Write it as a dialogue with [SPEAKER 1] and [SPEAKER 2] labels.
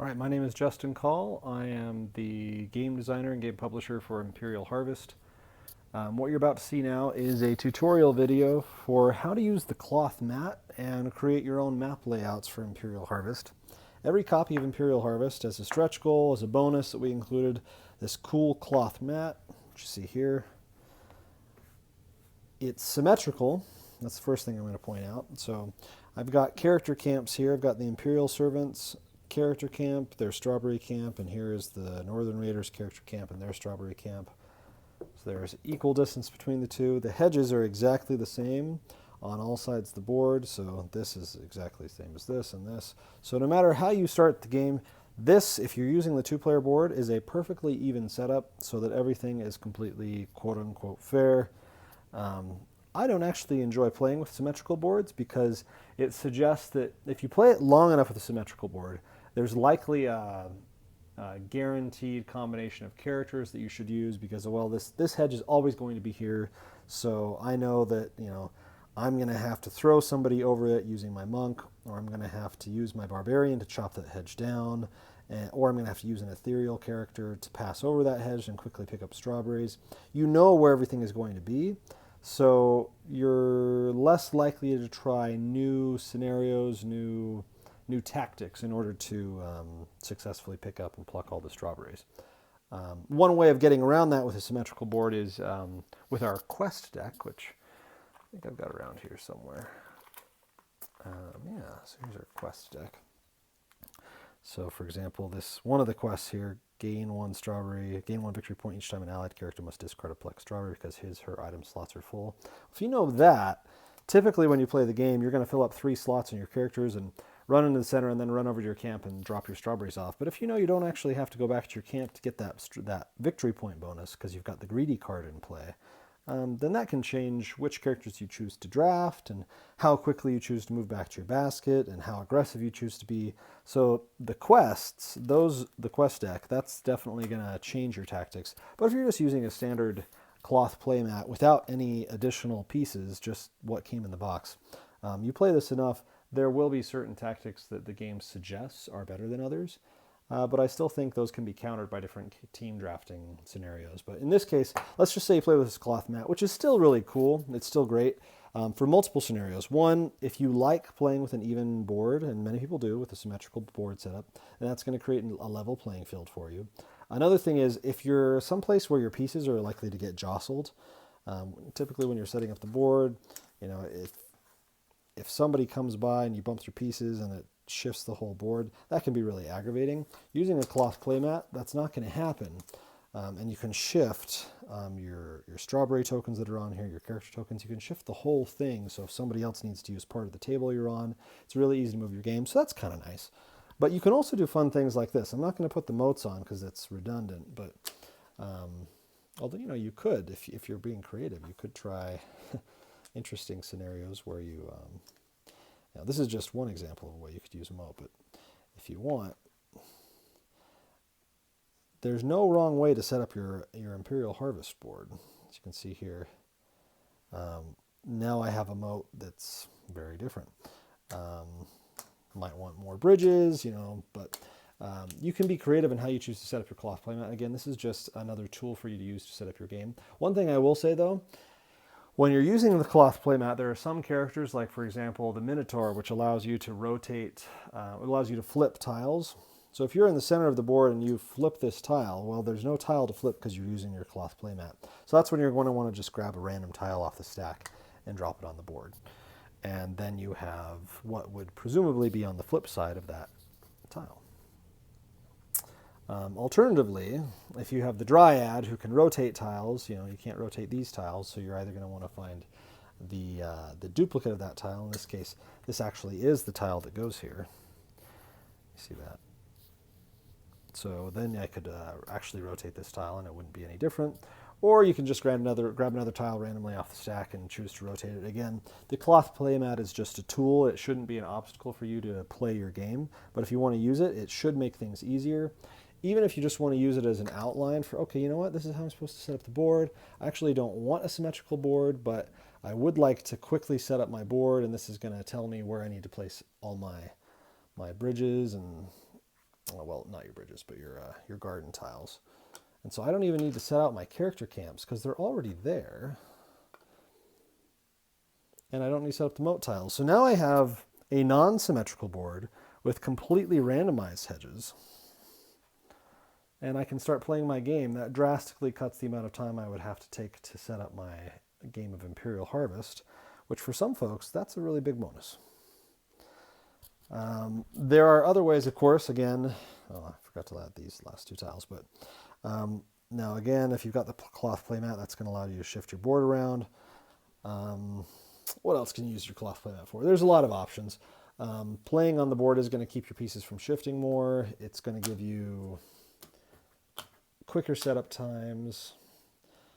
[SPEAKER 1] All right, my name is Justin Call. I am the game designer and game publisher for Imperial Harvest. What you're about to see now is a tutorial video for how to use the cloth mat and create your own map layouts for Imperial Harvest. Every copy of Imperial Harvest has a stretch goal as a bonus that we included this cool cloth mat, which you see here. It's symmetrical. That's the first thing I'm going to point out. So I've got character camps here. I've got the Imperial Servants character camp, their strawberry camp, and here is the Northern Raiders character camp and their strawberry camp. So there's equal distance between the two. The hedges are exactly the same on all sides of the board, so this is exactly the same as this and this. So no matter how you start the game, this, if you're using the two-player board, is a perfectly even setup so that everything is completely quote-unquote fair. I don't actually enjoy playing with symmetrical boards because it suggests that if you play it long enough with a symmetrical board, there's likely a guaranteed combination of characters that you should use because, well, this hedge is always going to be here, so I know that, I'm going to have to throw somebody over it using my monk, or I'm going to have to use my barbarian to chop that hedge down, or I'm going to have to use an ethereal character to pass over that hedge and quickly pick up strawberries. You know where everything is going to be, so you're less likely to try new scenarios, new tactics in order to successfully pick up and pluck all the strawberries. One way of getting around that with a symmetrical board is with our quest deck, which I think I've got around here somewhere. So here's our quest deck. So for example, this one of the quests here, gain one victory point each time an allied character must discard a plucked strawberry because her item slots are full. If you know that, typically when you play the game, you're going to fill up 3 slots in your characters and run into the center and then run over to your camp and drop your strawberries off. But if you know you don't actually have to go back to your camp to get that victory point bonus because you've got the greedy card in play, then that can change which characters you choose to draft and how quickly you choose to move back to your basket and how aggressive you choose to be. So the quests, the quest deck, that's definitely going to change your tactics. But if you're just using a standard cloth playmat without any additional pieces, just what came in the box, you play this enough, there will be certain tactics that the game suggests are better than others. But I still think those can be countered by different team drafting scenarios. But in this case, let's just say you play with this cloth mat, which is still really cool. It's still great for multiple scenarios. One, if you like playing with an even board, and many people do with a symmetrical board setup, then that's going to create a level playing field for you. Another thing is if you're someplace where your pieces are likely to get jostled, typically when you're setting up the board, if somebody comes by and you bump your pieces and it shifts the whole board, that can be really aggravating. Using a cloth playmat, that's not going to happen. And you can shift your strawberry tokens that are on here, your character tokens. You can shift the whole thing. So if somebody else needs to use part of the table you're on, it's really easy to move your game. So that's kind of nice. But you can also do fun things like this. I'm not going to put the moats on because it's redundant, but although, you could, if you're being creative, you could try interesting scenarios where you, now this is just one example of a way you could use a moat, but if you want, there's no wrong way to set up your Imperial Harvest board. As you can see here, now I have a moat that's very different. Might want more bridges, but you can be creative in how you choose to set up your cloth playmat. Again, this is just another tool for you to use to set up your game. One thing I will say though, when you're using the cloth playmat, there are some characters, like for example the Minotaur, which allows you to rotate, allows you to flip tiles. So if you're in the center of the board and you flip this tile, well, there's no tile to flip because you're using your cloth playmat. So that's when you're going to want to just grab a random tile off the stack and drop it on the board. And then you have what would presumably be on the flip side of that tile. Alternatively, if you have the Dryad who can rotate tiles, you can't rotate these tiles, so you're either going to want to find the duplicate of that tile. In this case, this actually is the tile that goes here. You see that? So then I could actually rotate this tile and it wouldn't be any different. Or you can just grab another tile randomly off the stack and choose to rotate it again. The cloth playmat is just a tool. It shouldn't be an obstacle for you to play your game. But if you want to use it, it should make things easier. Even if you just want to use it as an outline for, okay, you know what, this is how I'm supposed to set up the board. I actually don't want a symmetrical board, but I would like to quickly set up my board, and this is going to tell me where I need to place all my bridges and well, not your bridges, but your garden tiles. And so I don't even need to set out my character camps because they're already there. And I don't need to set up the moat tiles. So now I have a non-symmetrical board with completely randomized hedges. And I can start playing my game. That drastically cuts the amount of time I would have to take to set up my game of Imperial Harvest, which for some folks, that's a really big bonus. There are other ways, of course, again, oh, I forgot to add these last two tiles, but now again, if you've got the cloth playmat, that's going to allow you to shift your board around. What else can you use your cloth playmat for? There's a lot of options. Playing on the board is going to keep your pieces from shifting more. It's going to give you quicker setup times.